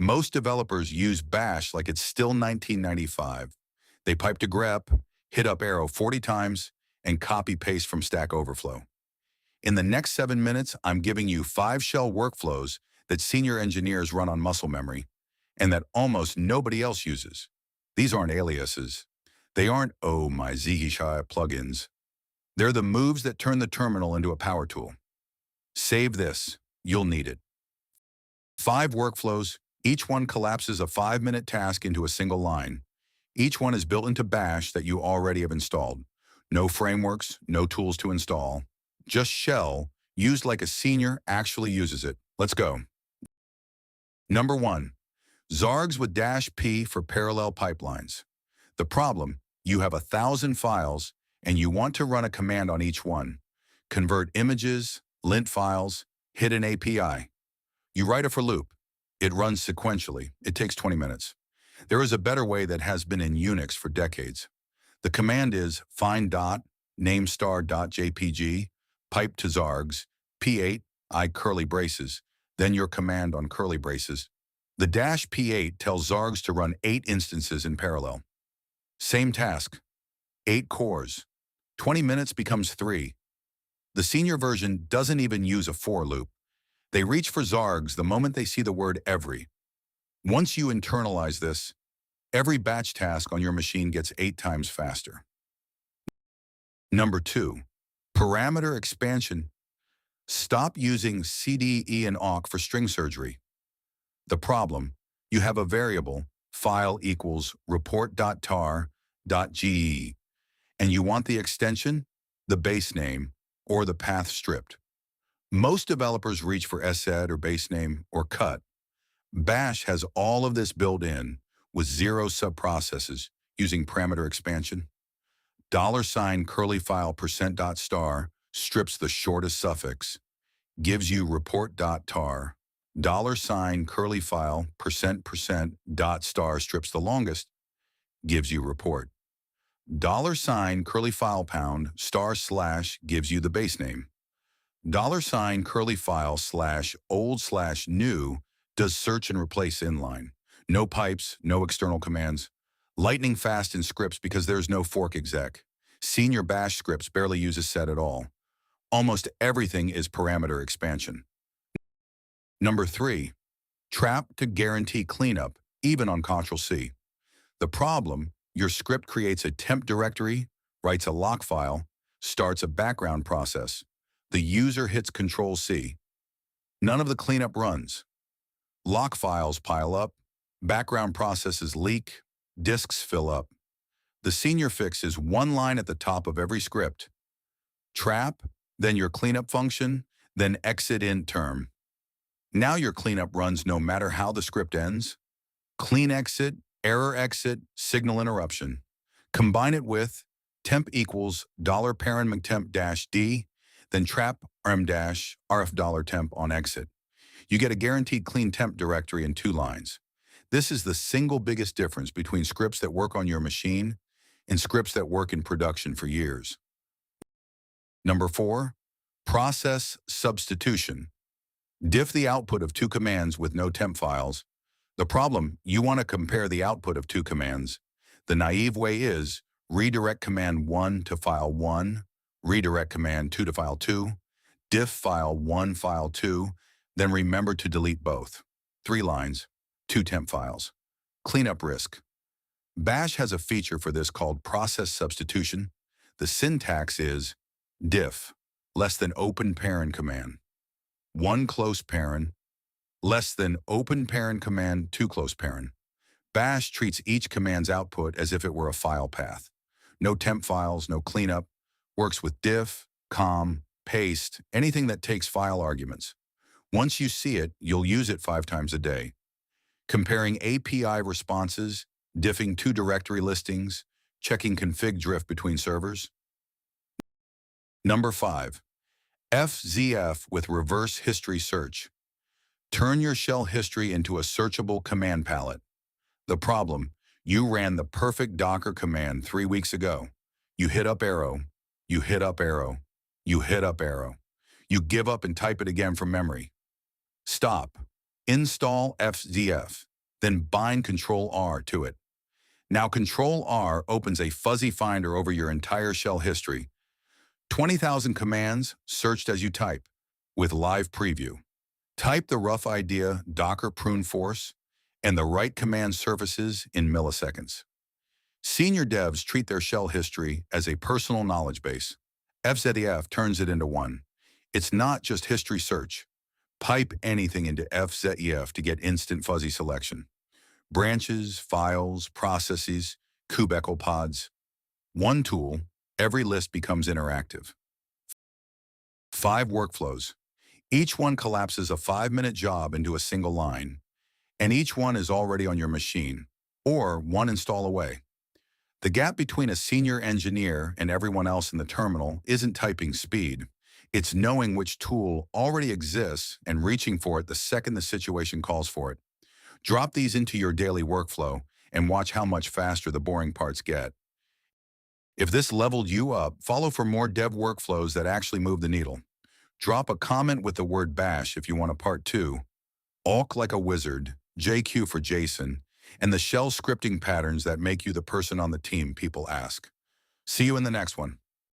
Most developers use bash like it's still 1995. They pipe to grep, hit up arrow 40 times, and copy-paste from Stack Overflow. In the next 7 minutes, I'm giving you 5 shell workflows that senior engineers run on muscle memory and that almost nobody else uses. These aren't aliases. They aren't, oh, my Ziggy plugins. They're the moves that turn the terminal into a power tool. Save this. You'll need it. 5 workflows. Each one collapses a 5-minute task into a single line. Each one is built into bash that you already have installed. No frameworks, no tools to install. Just shell, used like a senior actually uses it. Let's go. Number 1. Xargs with -p for parallel pipelines. The problem, you have 1,000 files and you want to run a command on each one. Convert images, lint files, hit an API. You write a for loop. It runs sequentially. It takes 20 minutes. There is a better way that has been in Unix for decades. The command is find .namestar.jpg, pipe to xargs, p8, I curly braces, then your command on curly braces. The -p8 tells xargs to run 8 instances in parallel. Same task, 8 cores. 20 minutes becomes 3. The senior version doesn't even use a for loop. They reach for xargs the moment they see the word every. Once you internalize this, every batch task on your machine gets 8 times faster. Number 2, parameter expansion. Stop using cd, e, and awk for string surgery. The problem, you have a variable, file equals report.tar.ge, and you want the extension, the base name, or the path stripped. Most developers reach for sed or base name or cut. Bash has all of this built in with 0 subprocesses using parameter expansion. $curly file %.star strips the shortest suffix, gives you report.tar. $curly file %.star strips the longest, gives you report. $curly file pound */ gives you the base name. $curly file /old/new does search and replace inline. No pipes, no external commands. Lightning fast in scripts because there's no fork exec. Senior bash scripts barely use a set at all. Almost everything is parameter expansion. Number 3, trap to guarantee cleanup, even on Ctrl-C. The problem, your script creates a temp directory, writes a lock file, starts a background process. The user hits Ctrl-C. None of the cleanup runs. Lock files pile up, background processes leak, disks fill up. The senior fix is one line at the top of every script. Trap, then your cleanup function, then exit int term. Now your cleanup runs no matter how the script ends. Clean exit, error exit, signal interruption. Combine it with temp equals $parent mctemp-d, then trap rm-rf $temp on exit. You get a guaranteed clean temp directory in 2 lines. This is the single biggest difference between scripts that work on your machine and scripts that work in production for years. Number 4, process substitution. Diff the output of 2 commands with no temp files. The problem, you want to compare the output of 2 commands. The naive way is redirect command 1 to file 1, redirect command 2 to file 2, diff file 1, file 2, then remember to delete both. 3 lines, 2 temp files. Cleanup risk. Bash has a feature for this called process substitution. The syntax is diff, less than open parent command. 1 close parent, less than open parent command 2 close parent. Bash treats each command's output as if it were a file path. No temp files, no cleanup. Works with diff, com, paste, anything that takes file arguments. Once you see it, you'll use it 5 times a day. Comparing API responses, diffing 2 directory listings, checking config drift between servers. Number 5, FZF with reverse history search. Turn your shell history into a searchable command palette. The problem, you ran the perfect Docker command 3 weeks ago. You hit up arrow, you hit up arrow, you hit up arrow. You give up and type it again from memory. Stop. Install FZF. then bind Ctrl-R to it. Now Ctrl-R opens a fuzzy finder over your entire shell history. 20,000 commands searched as you type, with live preview. Type the rough idea Docker prune force, and the right command surfaces in milliseconds. Senior devs treat their shell history as a personal knowledge base. FZEF turns it into one. It's not just history search. Pipe anything into FZEF to get instant fuzzy selection. Branches, files, processes, kubecle pods. One tool, every list becomes interactive. 5 workflows. Each one collapses a 5-minute job into a single line, and each one is already on your machine, or one install away. The gap between a senior engineer and everyone else in the terminal isn't typing speed. It's knowing which tool already exists and reaching for it the second the situation calls for it. Drop these into your daily workflow and watch how much faster the boring parts get. If this leveled you up, follow for more dev workflows that actually move the needle. Drop a comment with the word bash if you want a part 2. Awk like a wizard, JQ for Jason, and the shell scripting patterns that make you the person on the team people ask. See you in the next one.